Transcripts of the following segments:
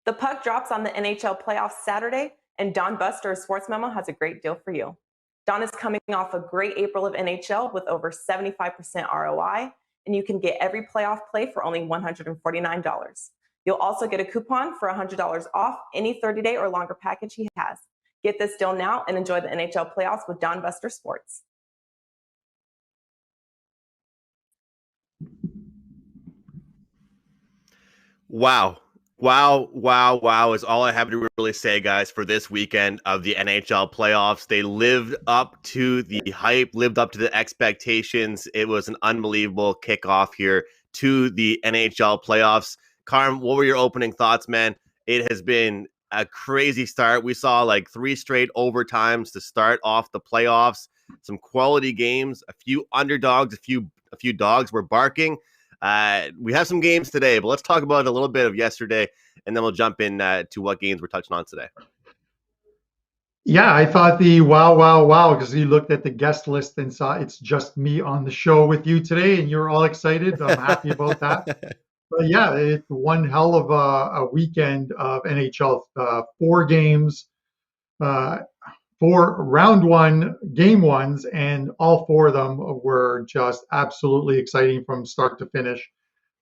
The puck drops on the NHL playoffs Saturday, and Don Buster's Sports Memo has a great deal for you. Don is coming off a great April of NHL with over 75% ROI, and you can get every playoff play for only $149. You'll also get a coupon for $100 off any 30-day or longer package he has. Get this deal now and enjoy the NHL playoffs with Don Buster Sports. Wow is all I have to really say, guys, for this weekend of the NHL playoffs. They lived up to the hype, lived up to the expectations. It was an unbelievable kickoff here to the NHL playoffs. Carm, what were your opening thoughts, man? It has been a crazy start. We saw like 3 straight overtimes to start off the playoffs. Some quality games, a few underdogs, a few dogs were barking. We have some games today, but let's talk about a little bit of yesterday, and then we'll jump in to what games we're touching on today. Yeah, I thought the wow, because you looked at the guest list and saw it's just me on the show with you today, and you're all excited. I'm happy about that. But yeah, it's one hell of a weekend of NHL. 4 games, 4 round 1 game ones, and all 4 of them were just absolutely exciting from start to finish.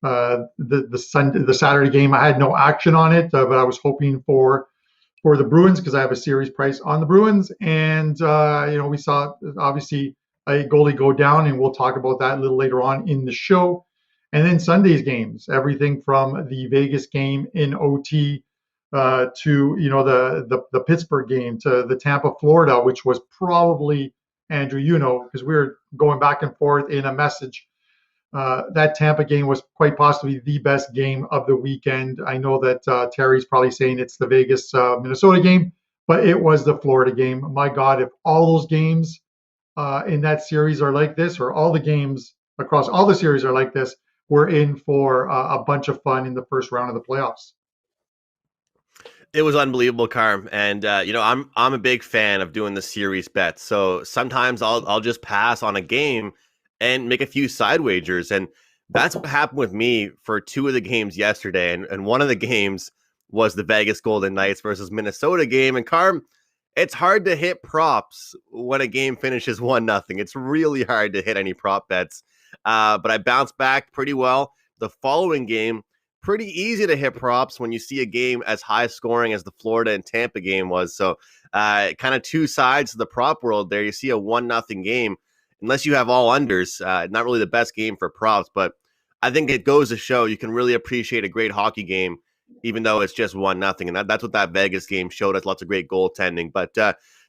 The Saturday game, I had no action on it, but I was hoping for the Bruins because I have a series price on the Bruins, and we saw obviously a goalie go down, and we'll talk about that a little later on in the show. And then Sunday's games, everything from the Vegas game in OT to the Pittsburgh game, to the Tampa, Florida, which was probably, Andrew, because we were going back and forth in a message. That Tampa game was quite possibly the best game of the weekend. I know that Terry's probably saying it's the Vegas Minnesota game, but it was the Florida game. My God, if all those games in that series are like this, or all the games across all the series are like this, we're in for a bunch of fun in the first round of the playoffs. It was unbelievable, Carm, and I'm a big fan of doing the series bets. So sometimes I'll just pass on a game and make a few side wagers, and that's what happened with me for 2 of the games yesterday. And one of the games was the Vegas Golden Knights versus Minnesota game. And Carm, it's hard to hit props when a game finishes 1-0. It's really hard to hit any prop bets. But I bounced back pretty well. The following game, pretty easy to hit props when you see a game as high scoring as the Florida and Tampa game was. So kind of 2 sides of the prop world there. You see a 1-0 game, unless you have all unders, not really the best game for props. But I think it goes to show you can really appreciate a great hockey game, even though it's just 1-0. And that's what that Vegas game showed us. Lots of great goaltending. But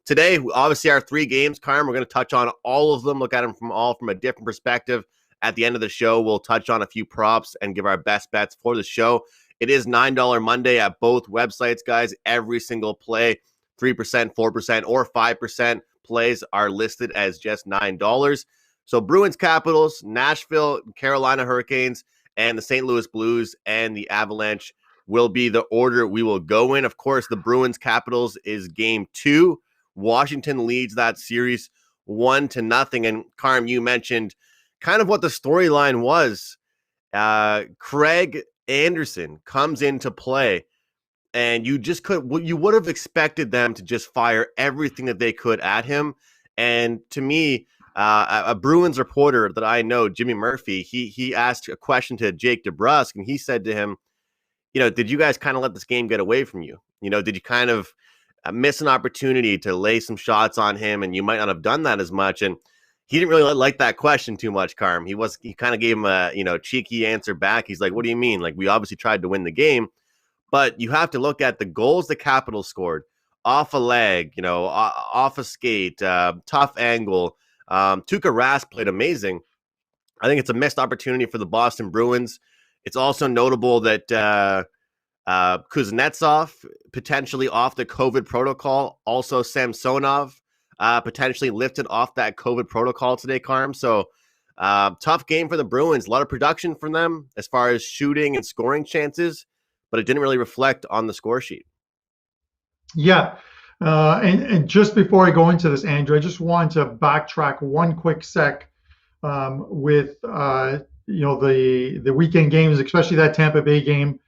today, obviously, our 3 games, Carm, we're going to touch on all of them, look at them from a different perspective. At the end of the show, we'll touch on a few props and give our best bets for the show. It is $9 Monday at both websites, guys. Every single play, 3%, 4%, or 5% plays are listed as just $9. So Bruins, Capitals, Nashville, Carolina Hurricanes, and the St. Louis Blues and the Avalanche will be the order we will go in. Of course, the Bruins, Capitals is game 2. Washington leads that series 1-0. And Carm, you mentioned kind of what the storyline was. Craig Anderson comes into play, and you would have expected them to just fire everything that they could at him. And to me, a Bruins reporter that I know, Jimmy Murphy, he asked a question to Jake DeBrusk, and he said to him, did you guys kind of let this game get away from you? Did you kind of miss an opportunity to lay some shots on him, and you might not have done that as much? And he didn't really like that question too much, Carm. He kind of gave him a cheeky answer back. He's like, what do you mean? Like, we obviously tried to win the game, but you have to look at the goals the Capitals scored off a leg, off a skate, tough angle. Tuukka Rask played amazing. I think it's a missed opportunity for the Boston Bruins. It's also notable that Kuznetsov potentially off the COVID protocol. Also Samsonov potentially lifted off that COVID protocol today, Carm. So tough game for the Bruins. A lot of production from them as far as shooting and scoring chances, but it didn't really reflect on the score sheet. Yeah. And just before I go into this, Andrew, I just want to backtrack one quick sec with the weekend games, especially that Tampa Bay game.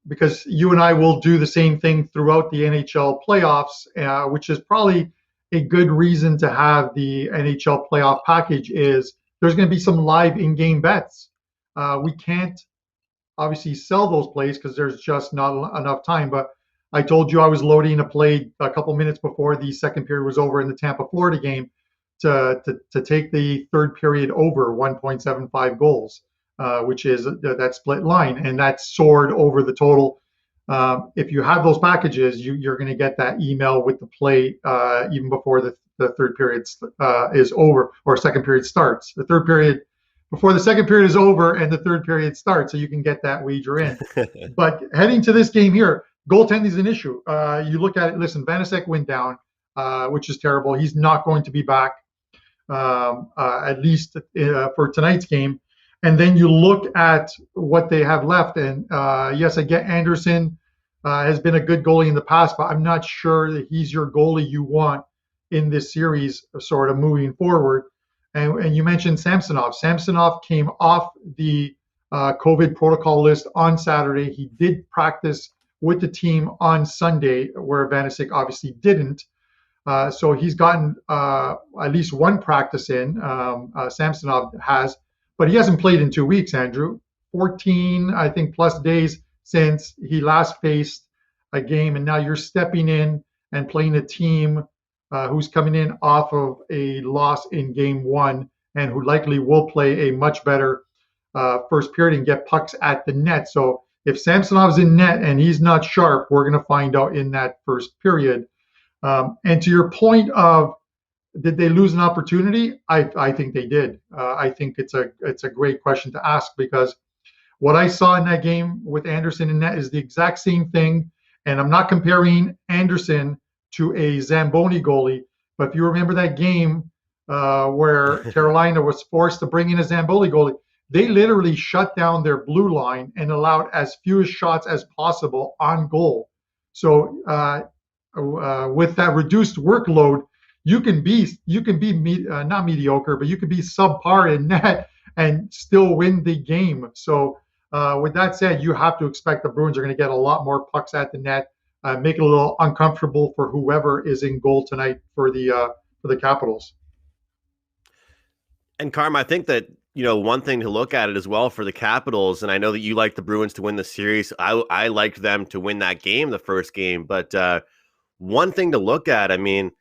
because you and I will do the same thing throughout the NHL playoffs, which is probably a good reason to have the NHL playoff package, is there's going to be some live in-game bets. We can't obviously sell those plays because there's just not enough time. But I told you I was loading a play a couple minutes before the second period was over in the Tampa, Florida game to take the third period over 1.75 goals, which is that split line, and that soared over the total. If you have those packages, you're going to get that email with the play even before the third period is over or second period starts. The third period before the second period is over and the third period starts, so you can get that wager in. But heading to this game here, goaltending is an issue. You look at it. Listen, Vanecek went down, which is terrible. He's not going to be back at least for tonight's game. And then you look at what they have left, and yes, I get Anderson has been a good goalie in the past, but I'm not sure that he's your goalie you want in this series, sort of moving forward. And you mentioned Samsonov. Samsonov came off the COVID protocol list on Saturday. He did practice with the team on Sunday, where Vanecek obviously didn't. So he's gotten at least one practice in. Samsonov has, but he hasn't played in 2 weeks, Andrew. 14, I think, plus days since he last faced a game, and now you're stepping in and playing a team who's coming in off of a loss in game one and who likely will play a much better first period and get pucks at the net. So if Samsonov's in net and he's not sharp, we're going to find out in that first period. And to your point of, did they lose an opportunity? I think they did. I think it's a great question to ask, because what I saw in that game with Anderson in net is the exact same thing. And I'm not comparing Anderson to a Zamboni goalie, but if you remember that game where Carolina was forced to bring in a Zamboni goalie, they literally shut down their blue line and allowed as few shots as possible on goal. So with that reduced workload, you can be not mediocre, but you can be subpar in net and still win the game. So with that said, you have to expect the Bruins are going to get a lot more pucks at the net, make it a little uncomfortable for whoever is in goal tonight for the Capitals. And Carm, I think that, one thing to look at it as well for the Capitals, and I know that you like the Bruins to win the series. I liked them to win that game, the first game. But one thing to look at, I mean,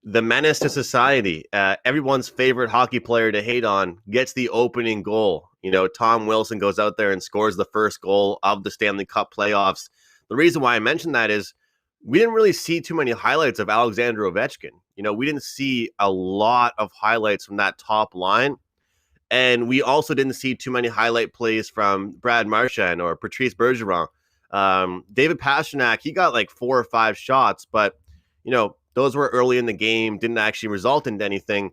the menace to society, everyone's favorite hockey player to hate on, gets the opening goal. Tom Wilson goes out there and scores the first goal of the Stanley Cup playoffs. The reason why I mentioned that is we didn't really see too many highlights of Alexander Ovechkin. We didn't see a lot of highlights from that top line. And we also didn't see too many highlight plays from Brad Marchand or Patrice Bergeron. David Pastrnak, he got like 4 or 5 shots, but, those were early in the game, didn't actually result into anything.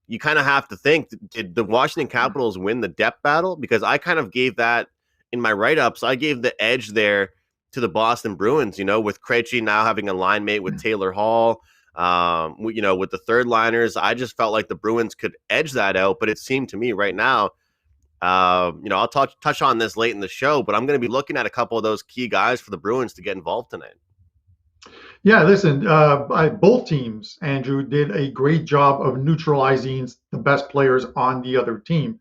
You kind of have to think, did the Washington Capitals win the depth battle? Because I kind of gave that in my write-ups. I gave the edge there to the Boston Bruins, with Krejci now having a line mate with Taylor Hall. With the third liners, I just felt like the Bruins could edge that out. But it seemed to me right now, I'll touch on this late in the show, but I'm going to be looking at a couple of those key guys for the Bruins to get involved tonight. Yeah, listen, both teams, Andrew, did a great job of neutralizing the best players on the other team.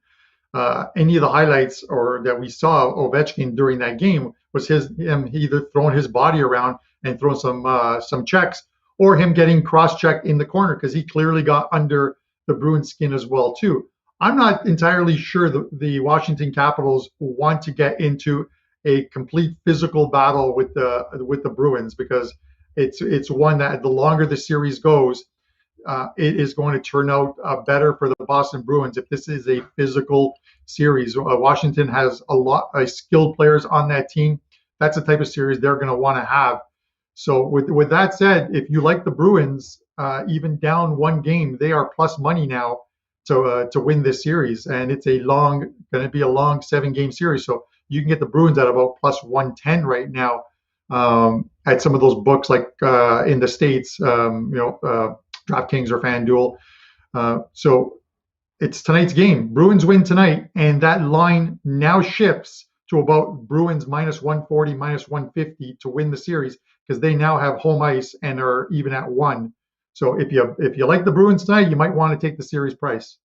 Any of the highlights or that we saw Ovechkin during that game was him either throwing his body around and throwing some checks, or him getting cross-checked in the corner, because he clearly got under the Bruins' skin as well too. I'm not entirely sure the Washington Capitals want to get into a complete physical battle with the Bruins, because it's one that the longer the series goes, it is going to turn out better for the Boston Bruins if this is a physical series. Washington has a lot of skilled players on that team. That's the type of series they're going to want to have. So with that said, if you like the Bruins, even down one game, they are plus money now to win this series, and it's going to be a long 7-game series. So you can get the Bruins at about plus 110 right now at some of those books, like in the States, DraftKings or FanDuel. So it's tonight's game. Bruins win tonight, and that line now shifts to about Bruins minus 140, minus 150 to win the series because they now have home ice and are even at 1. So if you like the Bruins tonight, you might want to take the series price.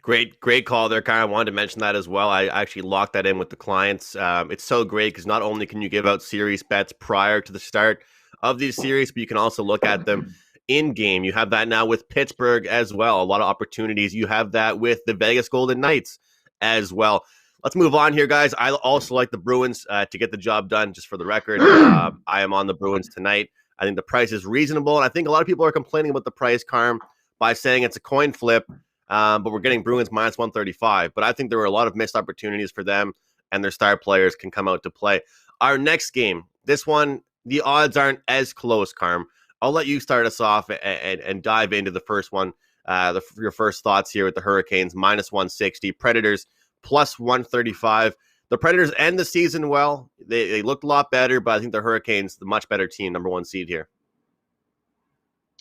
Great call there, Kyle. I wanted to mention that as well. I actually locked that in with the clients. It's so great because not only can you give out series bets prior to the start of these series, but you can also look at them in game. You have that now with Pittsburgh as well. A lot of opportunities. You have that with the Vegas Golden Knights as well. Let's move on here, guys. I also like the Bruins to get the job done, just for the record. I am on the Bruins tonight. I think the price is reasonable, and I think a lot of people are complaining about the price, Carm, by saying it's a coin flip. But we're getting Bruins minus 135. But I think there were a lot of missed opportunities for them, and their star players can come out to play. Our next game, this one, the odds aren't as close, Carm. I'll let you start us off and dive into the first one. Your first thoughts here with the Hurricanes, minus 160. Predators, plus 135. The Predators end the season well. They looked a lot better, but I think the Hurricanes, the much better team, number one seed here.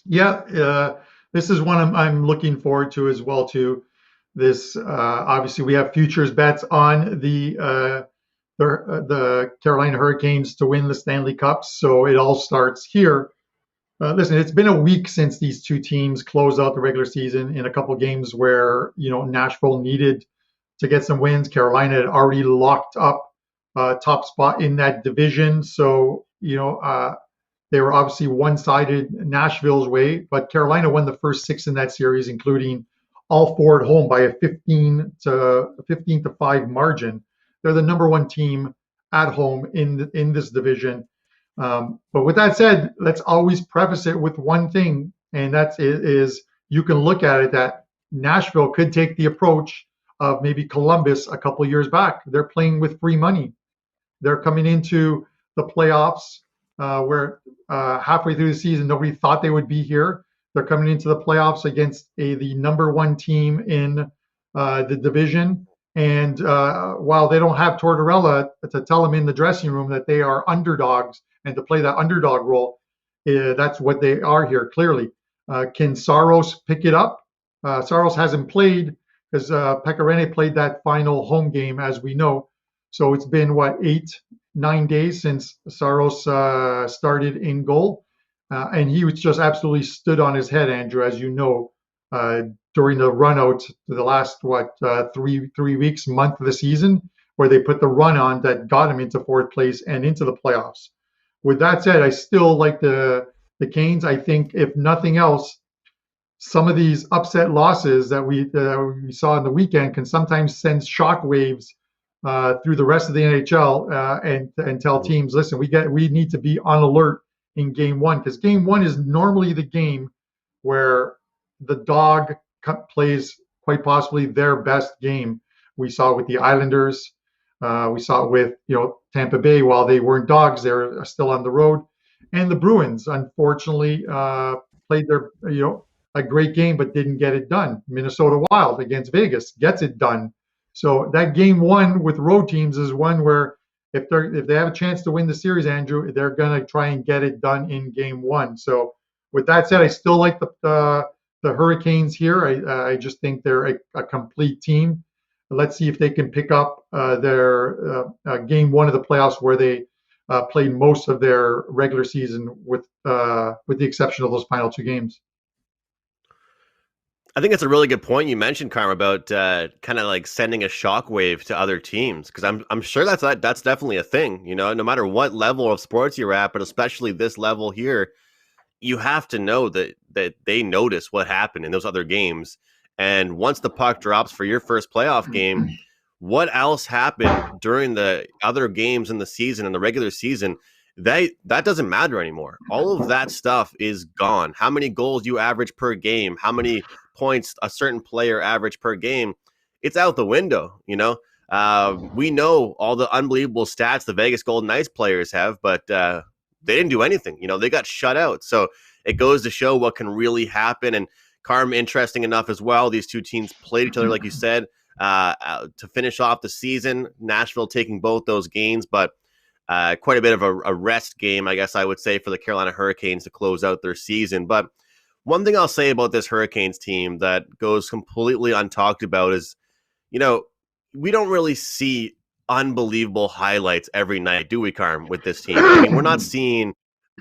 Yeah, this is one I'm looking forward to as well. To this, obviously, we have futures bets on the Carolina Hurricanes to win the Stanley Cups. So it all starts here. Listen, it's been a week since these two teams closed out the regular season in a couple games where Nashville needed to get some wins. Carolina had already locked up top spot in that division, so they were obviously one-sided Nashville's way, but Carolina won the first 6 in that series, including all 4 at home by a 15 to 5 margin. They're the number 1 team at home in this division. But with that said, let's always preface it with one thing, and that is you can look at it that Nashville could take the approach of maybe Columbus a couple of years back. They're playing with free money. They're coming into the playoffs where halfway through the season, nobody thought they would be here. They're coming into the playoffs against the number 1 team in the division. And while they don't have Tortorella to tell them in the dressing room that they are underdogs and to play that underdog role, that's what they are here, clearly. Can Saros pick it up? Saros hasn't played because Pecorine played that final home game, as we know. So it's been, 8-9 days since Saros started in goal. And he was just absolutely stood on his head, Andrew, as you know, during the run out to the last, 3 weeks, month of the season, where they put the run on that got him into 4th place and into the playoffs. With that said, I still like the Canes. I think, if nothing else, some of these upset losses that we saw in the weekend can sometimes send shockwaves through the rest of the NHL and tell teams, listen, we need to be on alert in game 1, because game 1 is normally the game where the dog plays quite possibly their best game. We saw it with the Islanders. We saw it with Tampa Bay. While they weren't dogs, they're still on the road. And the Bruins, unfortunately, played their a great game but didn't get it done. Minnesota Wild against Vegas gets it done. So that game 1 with road teams is one where if they have a chance to win the series, Andrew, they're gonna try and get it done in game 1. So with that said, I still like the Hurricanes here. I just think they're a complete team. Let's see if they can pick up their game 1 of the playoffs, where they played most of their regular season, with the exception of those final 2 games. I think it's a really good point you mentioned, Carm, about kind of like sending a shockwave to other teams, because I'm sure that's definitely a thing. No matter what level of sports you're at, but especially this level here, you have to know that they notice what happened in those other games. And once the puck drops for your first playoff game, what else happened during the other games in the season, in the regular season, that doesn't matter anymore. All of that stuff is gone. How many goals you average per game, how many points a certain player average per game, it's out the window. We know all the unbelievable stats the Vegas Golden Knights players have, but they didn't do anything. They got shut out. So it goes to show what can really happen. And Carm, interesting enough as well, these two teams played each other, like you said, to finish off the season. Nashville taking both those games, but quite a bit of a rest game, I guess I would say, for the Carolina Hurricanes to close out their season. But one thing I'll say about this Hurricanes team that goes completely untalked about is, we don't really see unbelievable highlights every night, do we, Carm, with this team? I mean, we're not seeing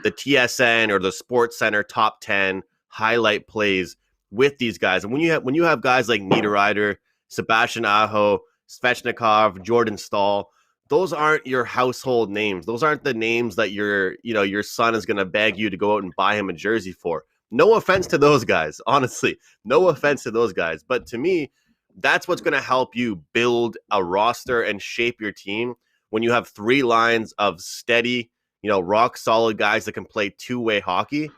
the TSN or the Sports Center top 10 highlight plays with these guys. And when you have guys like Niederreiter, Sebastian Aho, Svechnikov, Jordan Stahl, those aren't your household names. Those aren't the names that your son is going to beg you to go out and buy him a jersey for. No offense to those guys, honestly. No offense to those guys. But to me, that's what's going to help you build a roster and shape your team when you have three lines of steady, rock solid guys that can play two-way hockey.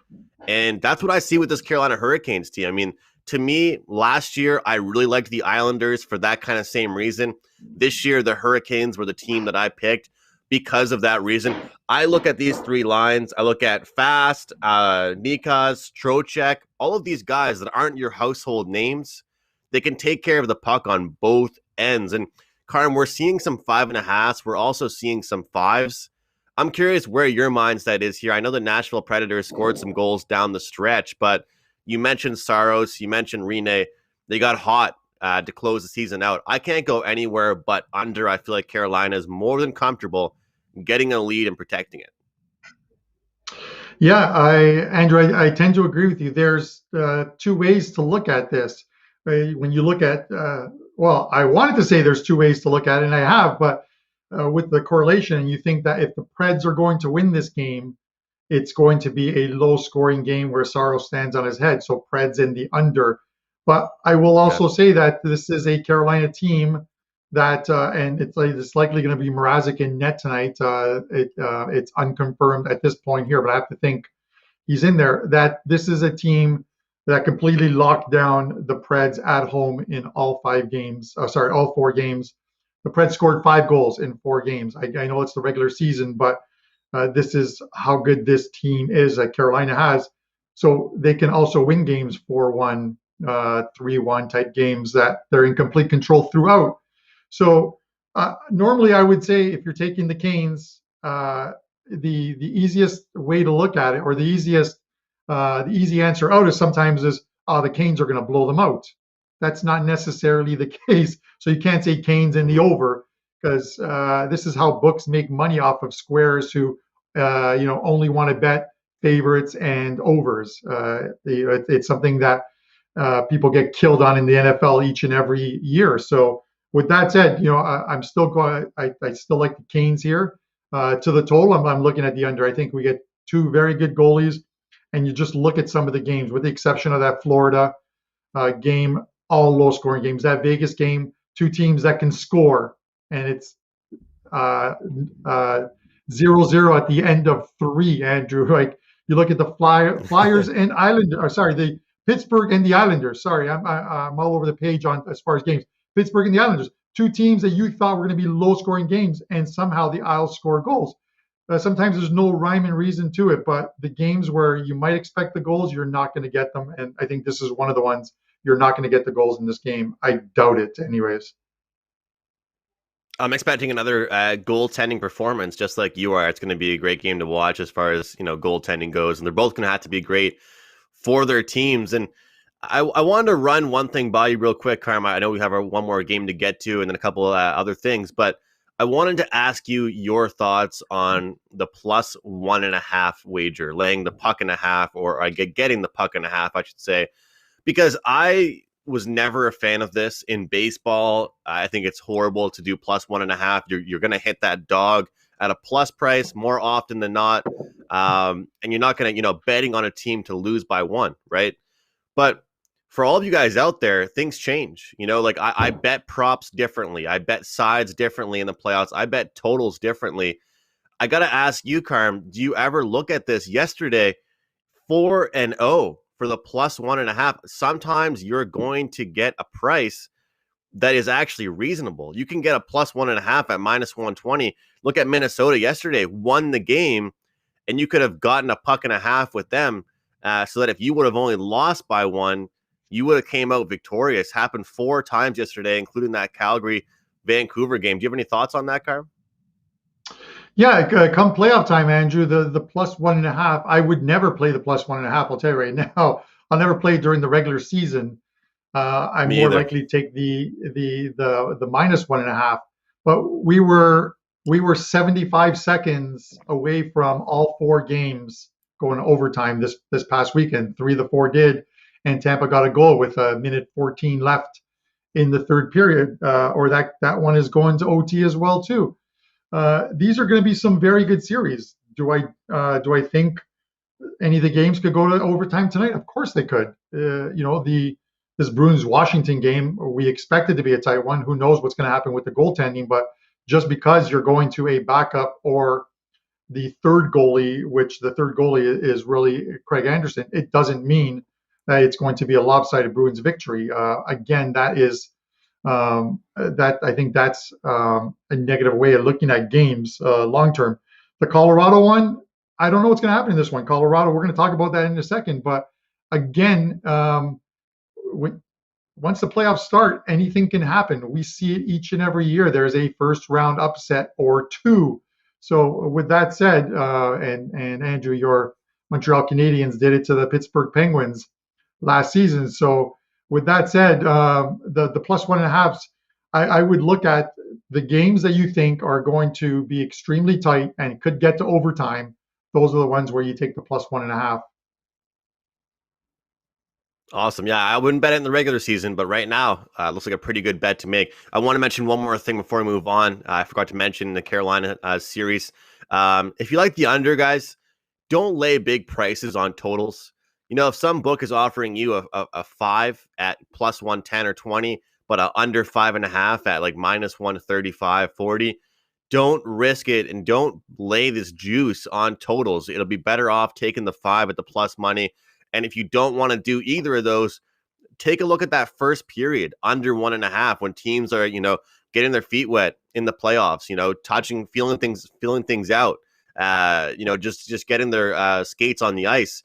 And that's what I see with this Carolina Hurricanes team. I mean, to me, last year, I really liked the Islanders for that kind of same reason. This year, the Hurricanes were the team that I picked because of that reason. I look at these three lines. I look at Fast, Nikas, Trocheck, all of these guys that aren't your household names. They can take care of the puck on both ends. And Carm, we're seeing some 5.5s. We're also seeing some 5s. I'm curious where your mindset is here. I know the Nashville Predators scored some goals down the stretch, but you mentioned Saros, you mentioned Rene. They got hot to close the season out. I can't go anywhere but under. I feel like Carolina is more than comfortable getting a lead and protecting it. Yeah, Andrew, I tend to agree with you. There's two ways to look at this. When you look at, I wanted to say there's two ways to look at it, and I have, but with the correlation, you think that if the Preds are going to win this game, it's going to be a low-scoring game where Saros stands on his head, so Preds in the under. But I will also say that this is a Carolina team that, and it's likely going to be Mrazek in net tonight. It's unconfirmed at this point here, but I have to think he's in there. That this is a team that completely locked down the Preds at home in all 4 games. The Preds scored 5 goals in 4 games. I know it's the regular season, but this is how good this team is that Carolina has. So they can also win games 4-1, 3-1 type games that they're in complete control throughout. So normally I would say if you're taking the Canes, the easiest way to look at it, or the easy answer out is the Canes are going to blow them out. That's not necessarily the case. So you can't say Canes in the over, because this is how books make money off of squares who only want to bet favorites and overs. It's something that people get killed on in the NFL each and every year. So with that said, I'm still going. I still like the Canes here to the total. I'm looking at the under. I think we get 2 very good goalies, and you just look at some of the games, with the exception of that Florida game, all low-scoring games. That Vegas game, 2 teams that can score, and it's 0-0 at the end of 3. Andrew, like you look at the Flyers and the Pittsburgh and the Islanders. Sorry, I'm all over the page on as far as games. Pittsburgh and the Islanders, 2 teams that you thought were going to be low-scoring games, and somehow the Isles score goals. Sometimes there's no rhyme and reason to it, but the games where you might expect the goals, you're not going to get them. And I think this is one of the ones you're not going to get the goals in this game. I doubt it anyways. I'm expecting another goaltending performance, just like you are. It's going to be a great game to watch as far as goaltending goes, and they're both going to have to be great for their teams. And I wanted to run one thing by you real quick, Carmine. I know we have one more game to get to, and then a couple other things, but I wanted to ask you your thoughts on the plus 1.5 wager, laying the puck and a half, or getting the puck and a half, I should say, because I was never a fan of this in baseball. I think it's horrible to do plus 1.5. You're going to hit that dog at a plus price more often than not, and you're not going to betting on a team to lose by 1, right? But for all of you guys out there, things change. I bet props differently. I bet sides differently in the playoffs. I bet totals differently. I got to ask you, Carm, do you ever look at this yesterday, 4-0 for the plus 1.5? Sometimes you're going to get a price that is actually reasonable. You can get a plus 1.5 at minus 120. Look at Minnesota yesterday, won the game, and you could have gotten a puck and a half with them so that if you would have only lost by 1, you would have came out victorious. Happened 4 times yesterday, including that Calgary-Vancouver game. Do you have any thoughts on that, Carm? Yeah, come playoff time, Andrew, the plus 1.5, I would never play the plus 1.5. I'll tell you right now, I'll never play it during the regular season. I'm Me more either. likely to take the -1.5. But we were 75 seconds away from all 4 games going to overtime this past weekend. 3 of the 4 did, and Tampa got a goal with a minute 14 left in the third period, or that one is going to OT as well too. These are going to be some very good series. Do I think any of the games could go to overtime tonight? Of course they could. This Bruins Washington game, we expected to be a tight one. Who knows what's going to happen with the goaltending? But just because you're going to a backup or the third goalie, which the third goalie is really Craig Anderson, it doesn't mean that it's going to be a lopsided Bruins victory. Again, that is I think that's a negative way of looking at games long term. The Colorado one, I don't know what's going to happen in this one. Colorado, we're going to talk about that in a second. But again, once the playoffs start, anything can happen. We see it each and every year. There's a first round upset or 2. So with that said, and Andrew, your Montreal Canadiens did it to the Pittsburgh Penguins last season. So with that said, the +1.5s, I would look at the games that you think are going to be extremely tight and could get to overtime. Those are the ones where you take the +1.5. Awesome. Yeah, I wouldn't bet it in the regular season, but right now, looks like a pretty good bet to make. I want to mention one more thing before we move on. I forgot to mention the Carolina series. If you like the under, guys, don't lay big prices on totals. If some book is offering you a 5 at +110 or 20, but a under 5.5 at like -135, 40, don't risk it and don't lay this juice on totals. It'll be better off taking the 5 at the plus money. And if you don't want to do either of those, take a look at that first period under 1.5 when teams are, getting their feet wet in the playoffs, touching, feeling things out, just getting their skates on the ice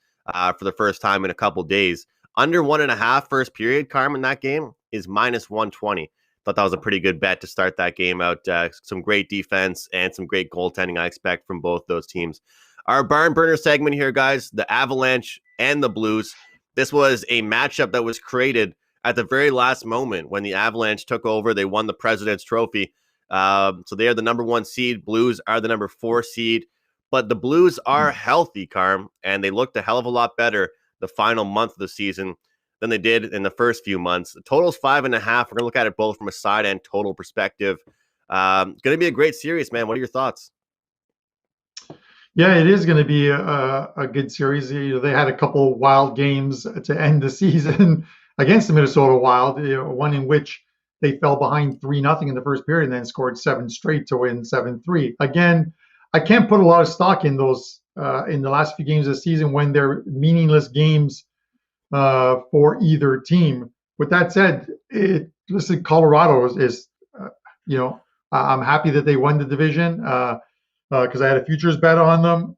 for the first time in a couple days. Under 1.5 first period, Carmine, that game is -120. Thought that was a pretty good bet to start that game out. Some great defense and some great goaltending I expect from both those teams. Our barn burner segment here, guys, the Avalanche and the Blues. This was a matchup that was created at the very last moment when the Avalanche took over. They won the President's Trophy. So they are the number 1 seed. Blues are the number 4 seed. But the Blues are healthy, Carm, and they looked a hell of a lot better the final month of the season than they did in the first few months. The total's 5.5. We're going to look at it both from a side and total perspective. Going to be a great series, man. What are your thoughts? Yeah, it is going to be a good series. They had a couple wild games to end the season against the Minnesota Wild, one in which they fell behind 3-0 in the first period and then scored 7 straight to win 7-3. Again, I can't put a lot of stock in those in the last few games of the season when they're meaningless games for either team. With that said, listen, Colorado is I'm happy that they won the division. Because I had a futures bet on them.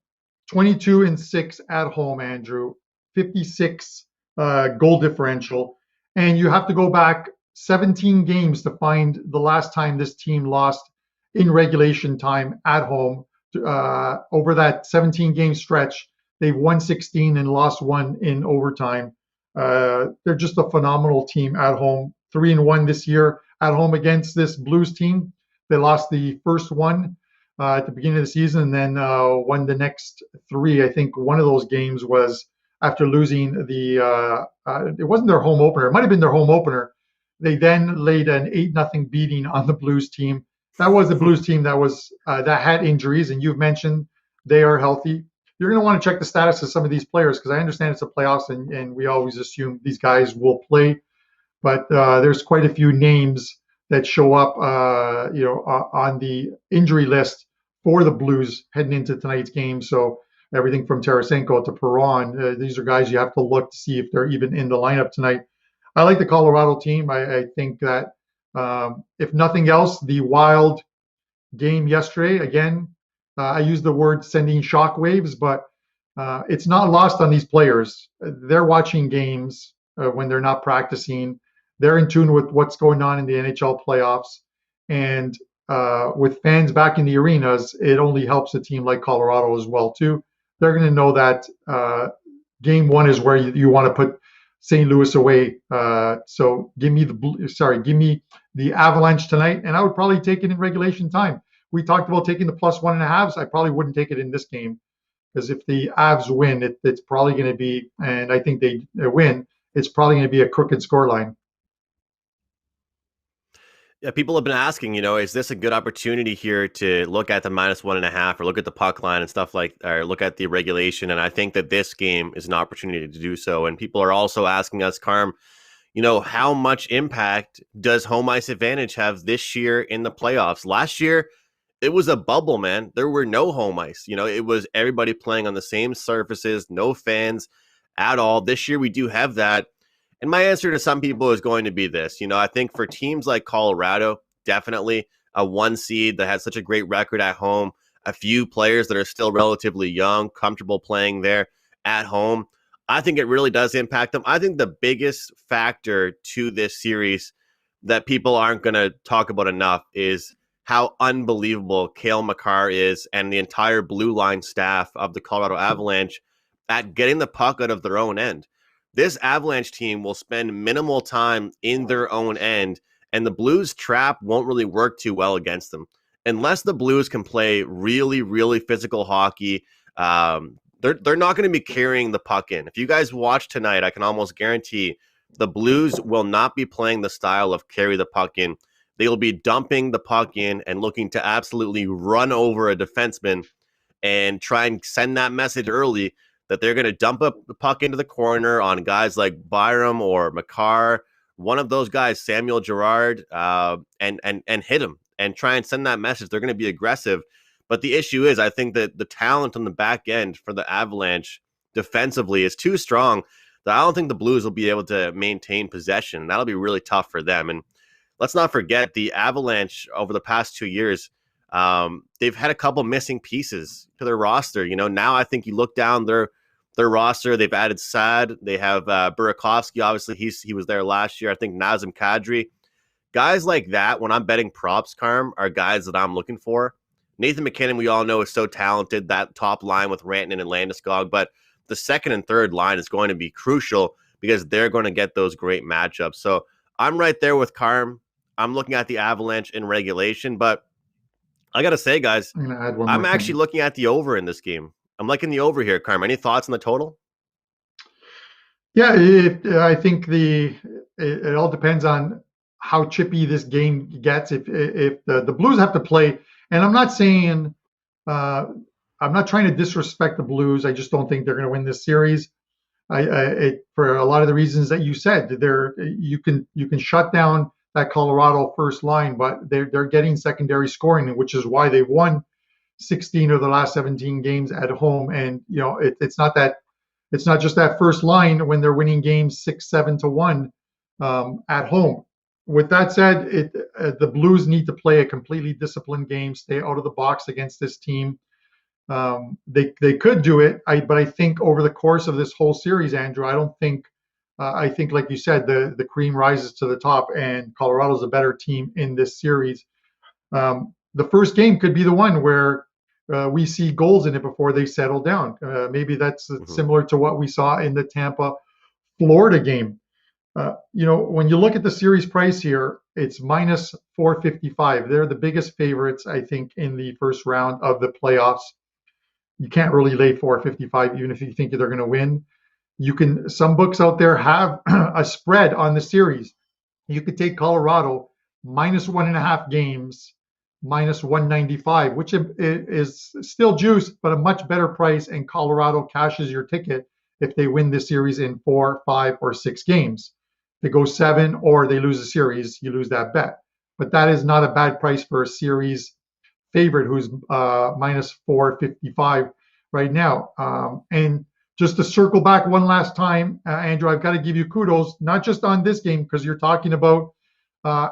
22-6 at home, Andrew. 56 goal differential. And you have to go back 17 games to find the last time this team lost in regulation time at home. Over that 17-game stretch, they've won 16 and lost 1 in overtime. They're just a phenomenal team at home. 3-1 this year at home against this Blues team. They lost the first one at the beginning of the season, and then won the next 3. I think one of those games was after losing it wasn't their home opener. It might have been their home opener. They then laid an 8-0 beating on the Blues team. That was the Blues team that had injuries, and you've mentioned they are healthy. You're going to want to check the status of some of these players because I understand it's a playoffs, and we always assume these guys will play. But there's quite a few names that show up, on the injury list for the Blues heading into tonight's game. So everything from Tarasenko to Perron, these are guys you have to look to see if they're even in the lineup tonight. I like the Colorado team. I think that if nothing else, the Wild game yesterday, again, I use the word sending shockwaves, but it's not lost on these players. They're watching games when they're not practicing. They're in tune with what's going on in the NHL playoffs. And with fans back in the arenas, it only helps a team like Colorado as well, too. They're going to know that game 1 is where you want to put St. Louis away. So give me the Avalanche tonight, and I would probably take it in regulation time. We talked about taking the +1.5s. I probably wouldn't take it in this game, because if the Avs win, it's probably going to be, and I think they win, it's probably going to be a crooked scoreline. Yeah, people have been asking, is this a good opportunity here to look at the -1.5 or look at the puck line and stuff or look at the regulation? And I think that this game is an opportunity to do so. And people are also asking us, Carm, how much impact does home ice advantage have this year in the playoffs? Last year, it was a bubble, man. There were no home ice. It was everybody playing on the same surfaces, no fans at all. This year, we do have that. And my answer to some people is going to be this. I think for teams like Colorado, definitely a 1 seed that has such a great record at home, a few players that are still relatively young, comfortable playing there at home, I think it really does impact them. I think the biggest factor to this series that people aren't going to talk about enough is how unbelievable Cale Makar is and the entire blue line staff of the Colorado Avalanche at getting the puck out of their own end. This Avalanche team will spend minimal time in their own end, and the Blues trap won't really work too well against them. Unless the Blues can play really, really physical hockey, they're not going to be carrying the puck in. If you guys watch tonight, I can almost guarantee the Blues will not be playing the style of carry the puck in. They'll be dumping the puck in and looking to absolutely run over a defenseman and try and send that message early that they're going to dump up the puck into the corner on guys like Byram or Makar, one of those guys, Samuel Girard, and hit him and try and send that message. They're going to be aggressive. But the issue is, I think that the talent on the back end for the Avalanche defensively is too strong that I don't think the Blues will be able to maintain possession. That'll be really tough for them. And let's not forget the Avalanche over the past 2 years, they've had a couple missing pieces to their roster. Now I think you look down their roster, they've added Sad. They have Burakovsky. Obviously, he was there last year. I think Nazem Kadri. Guys like that, when I'm betting props, Carm, are guys that I'm looking for. Nathan McKinnon, we all know, is so talented, that top line with Rantanen and Landeskog. But the second and third line is going to be crucial because they're going to get those great matchups. So I'm right there with Carm. I'm looking at the Avalanche in regulation, but I got to say, guys, I'm actually looking at the over in this game. I'm liking the over here, Carm. Any thoughts on the total? Yeah, I think it all depends on how chippy this game gets. If the Blues have to play, and I'm not saying I'm not trying to disrespect the Blues. I just don't think they're going to win this series. For a lot of the reasons that you said, you can shut down that Colorado first line, but they're getting secondary scoring, which is why they've won 16 of the last 17 games at home. And it's not just that first line when they're winning games 6-7-1 at home. With that said, the Blues need to play a completely disciplined game, stay out of the box against this team. They could do it, but I think over the course of this whole series, Andrew, I think, like you said, the cream rises to the top, and Colorado's a better team in this series. The first game could be the one where we see goals in it before they settle down. Maybe that's similar to what we saw in the Tampa-Florida game. When you look at the series price here, it's -455. They're the biggest favorites, I think, in the first round of the playoffs. You can't really lay 455, even if you think they're going to win. Some books out there have a spread on the series. You could take Colorado -1.5 games, -195, which is still juice, but a much better price. And Colorado cashes your ticket if they win this series in 4, 5, or 6 games. If they go 7 or they lose a series, you lose that bet. But that is not a bad price for a series favorite who's -455 right now. And just to circle back one last time, Andrew, I've got to give you kudos, not just on this game, because you're talking about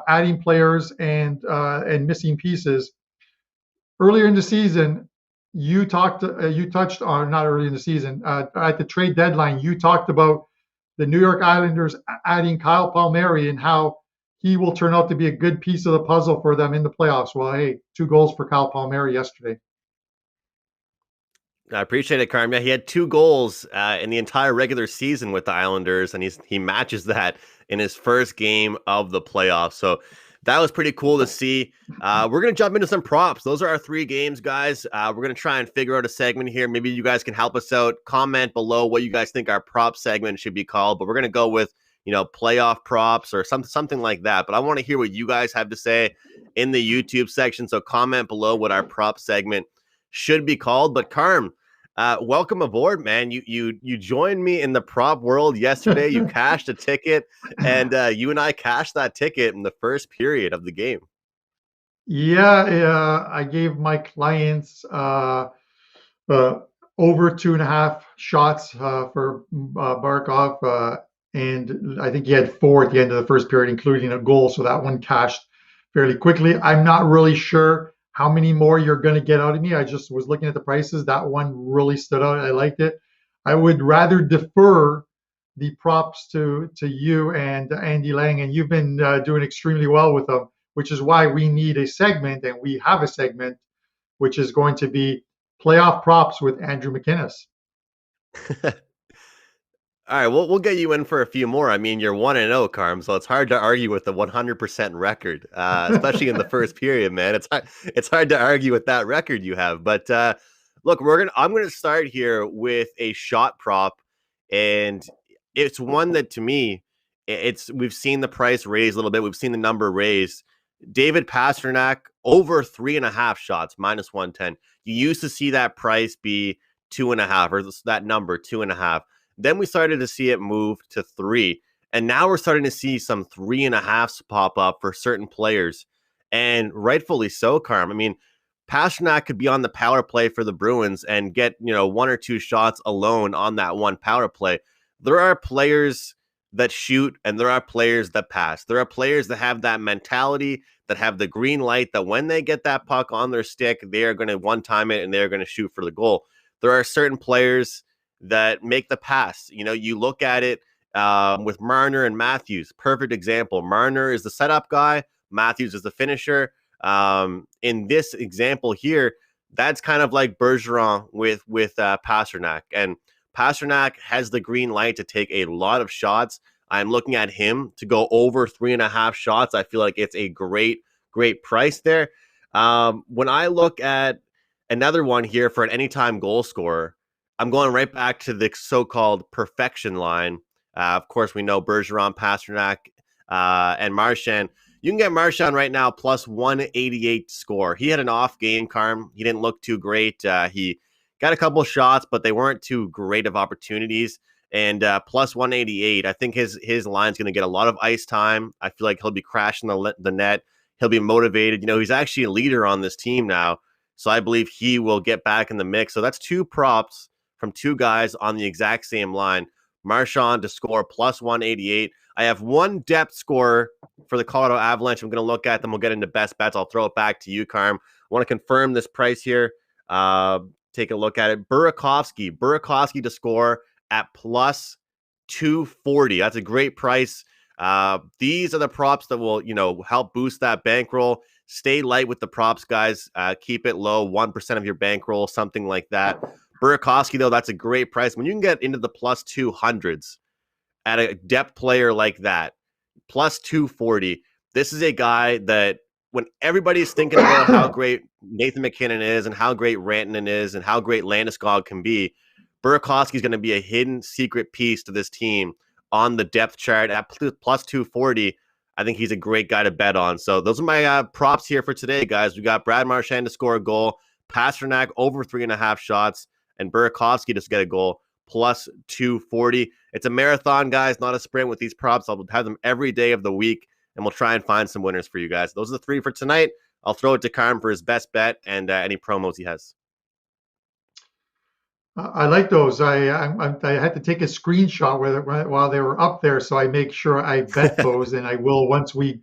adding players and missing pieces. Earlier in the season, you touched on, not early in the season, at the trade deadline, you talked about the New York Islanders adding Kyle Palmieri and how he will turn out to be a good piece of the puzzle for them in the playoffs. Well, hey, 2 goals for Kyle Palmieri yesterday. I appreciate it, Carm. Yeah, he had 2 goals in the entire regular season with the Islanders, and he matches that in his first game of the playoffs. So that was pretty cool to see. We're going to jump into some props. Those are our 3 games, guys. We're going to try and figure out a segment here. Maybe you guys can help us out. Comment below what you guys think our prop segment should be called, but we're going to go with, playoff props or something like that. But I want to hear what you guys have to say in the YouTube section. So comment below what our prop segment should be called. But Carm, welcome aboard, man. You joined me in the prop world yesterday. You cashed a ticket, and you and I cashed that ticket in the first period of the game. Yeah, I gave my clients over 2.5 shots for Barkov, and I think he had 4 at the end of the first period, including a goal. So that one cashed fairly quickly. I'm not really sure how many more you're going to get out of me. I just was looking at the prices. That one really stood out. I liked it. I would rather defer the props to you and Andy Lang, and you've been doing extremely well with them, which is why we need a segment, and we have a segment, which is going to be playoff props with Andrew McInnis. All right, we'll get you in for a few more. I mean, you're 1-0, Carm, so it's hard to argue with the 100% record, especially in the first period, man. It's hard to argue with that record you have. But look, I'm gonna start here with a shot prop, and it's one that, to me, we've seen the price raise a little bit. We've seen the number raised. David Pastrnak over 3.5 shots, -110. You used to see that price be 2.5, or that number 2.5. Then we started to see it move to 3. And now we're starting to see some 3.5s pop up for certain players. And rightfully so, Carm. I mean, Pastrnak could be on the power play for the Bruins and get, 1 or 2 shots alone on that one power play. There are players that shoot and there are players that pass. There are players that have that mentality, that have the green light, that when they get that puck on their stick, they are going to one-time it and they're going to shoot for the goal. There are certain players that make the pass. You look at it with Marner and Matthews. Perfect example. Marner is the setup guy. Matthews is the finisher. In this example here, that's kind of like Bergeron with Pastrnak. And Pastrnak has the green light to take a lot of shots. I'm looking at him to go over 3.5 shots. I feel like it's a great price there. When I look at another one here for an anytime goal scorer, I'm going right back to the so-called perfection line. Of course, we know Bergeron, Pastrnak, and Marchand. You can get Marchand right now plus 188 score. He had an off game, Carm. He didn't look too great. He got a couple shots, but they weren't too great of opportunities. And plus 188, I think his line's going to get a lot of ice time. I feel like he'll be crashing the net. He'll be motivated. He's actually a leader on this team now. So I believe he will get back in the mix. So that's 2 props from 2 guys on the exact same line. Marchand to score plus 188. I have 1 depth scorer for the Colorado Avalanche. I'm going to look at them. We'll get into best bets. I'll throw it back to you, Carm. I want to confirm this price here. Take a look at it. Burakovsky to score at plus 240. That's a great price. These are the props that will, help boost that bankroll. Stay light with the props, guys. Keep it low, 1% of your bankroll, something like that. Burakovsky, though, that's a great price. When you can get into the plus 200s at a depth player like that, plus 240, this is a guy that when everybody's thinking about how great Nathan McKinnon is and how great Rantanen is and how great Landeskog can be, Burakovsky is going to be a hidden secret piece to this team on the depth chart at plus 240. I think he's a great guy to bet on. So those are my props here for today, guys. We got Brad Marchand to score a goal, Pastrnak over 3.5 shots, and Burakovsky to get a goal, plus 240. It's a marathon, guys, not a sprint with these props. I'll have them every day of the week, and we'll try and find some winners for you guys. Those are the 3 for tonight. I'll throw it to Carm for his best bet and any promos he has. I like those. I had to take a screenshot while they were up there, so I make sure I bet those, and I will once we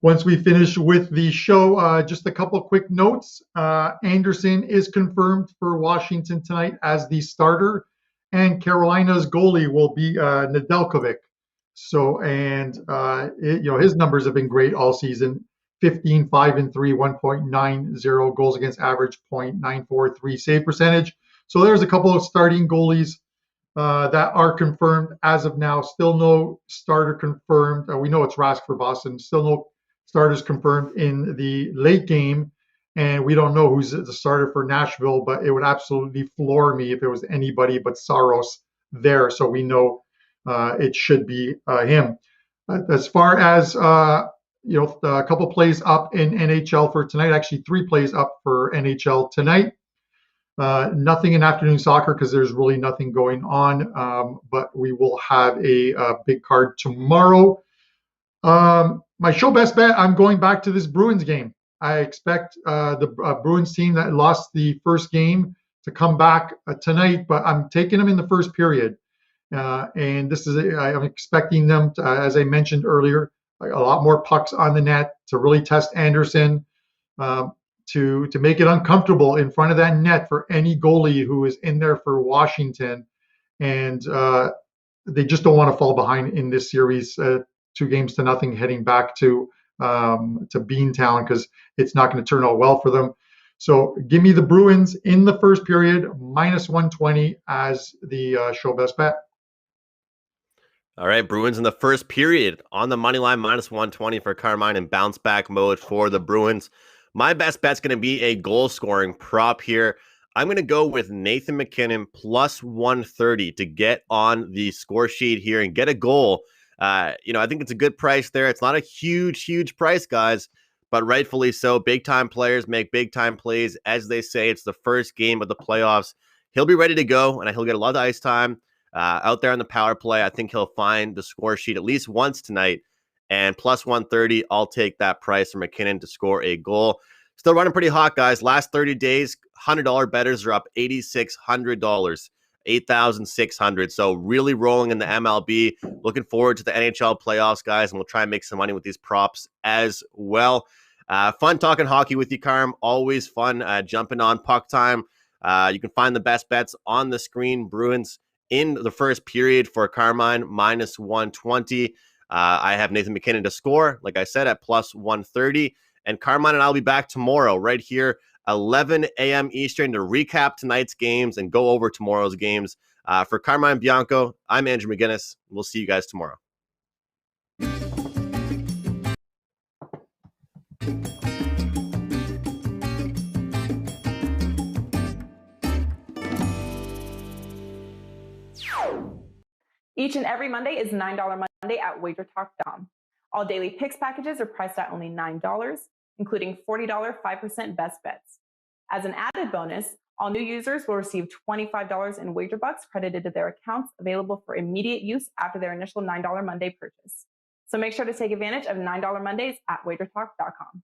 finish with the show. Just a couple quick notes. Anderson is confirmed for Washington tonight as the starter, and Carolina's goalie will be Nedeljkovic. So, and his numbers have been great all season. 15, 5 and 3, 1.90 goals against average, .943 save percentage. So there's a couple of starting goalies that are confirmed as of now. Still no starter confirmed. We know it's Rask for Boston. Still no starters confirmed in the late game. And we don't know who's the starter for Nashville, but it would absolutely floor me if it was anybody but Saros there. So we know it should be him. As far as a couple plays up in NHL for tonight, actually 3 plays up for NHL tonight. Nothing in afternoon soccer because there's really nothing going on, but we will have a big card tomorrow. My show best bet, I'm going back to this Bruins game. I expect the Bruins team that lost the first game to come back tonight, but I'm taking them in the first period. And this is, I'm expecting them to, as I mentioned earlier, a lot more pucks on the net to really test Anderson, to make it uncomfortable in front of that net for any goalie who is in there for Washington. And they just don't want to fall behind in this series, 2-0 heading back to Beantown, because it's not going to turn out well for them. So give me the Bruins in the first period, -120 as the show best bet. All right, Bruins in the first period on the money line, -120 for Carmine, and bounce back mode for the Bruins. My best bet's going to be a goal scoring prop here. I'm going to go with Nathan McKinnon +130 to get on the score sheet here and get a goal. I think it's a good price there. It's not a huge price, guys, but rightfully so. Big time players make big time plays. As they say, it's the first game of the playoffs. He'll be ready to go, and he'll get a lot of ice time out there on the power play. I think he'll find the score sheet at least once tonight. And +130, I'll take that price for McKinnon to score a goal. Still running pretty hot, guys. Last 30 days, $100 bettors are up $8,600, 8,600. So really rolling in the MLB. Looking forward to the NHL playoffs, guys, and we'll try and make some money with these props as well. Fun talking hockey with you, Carm. Always fun jumping on Puck Time. You can find the best bets on the screen. Bruins in the first period for Carmine, -120. I have Nathan McKinnon to score, like I said, at +130. And Carmine and I will be back tomorrow right here, 11 a.m. Eastern, to recap tonight's games and go over tomorrow's games. For Carmine Bianco, I'm Andrew McInnis. We'll see you guys tomorrow. Each and every Monday is $9 Monday at WagerTalk.com. All daily picks packages are priced at only $9, including $40 5% best bets. As an added bonus, all new users will receive $25 in wager bucks credited to their accounts, available for immediate use after their initial $9 Monday purchase. So make sure to take advantage of $9 Mondays at WagerTalk.com.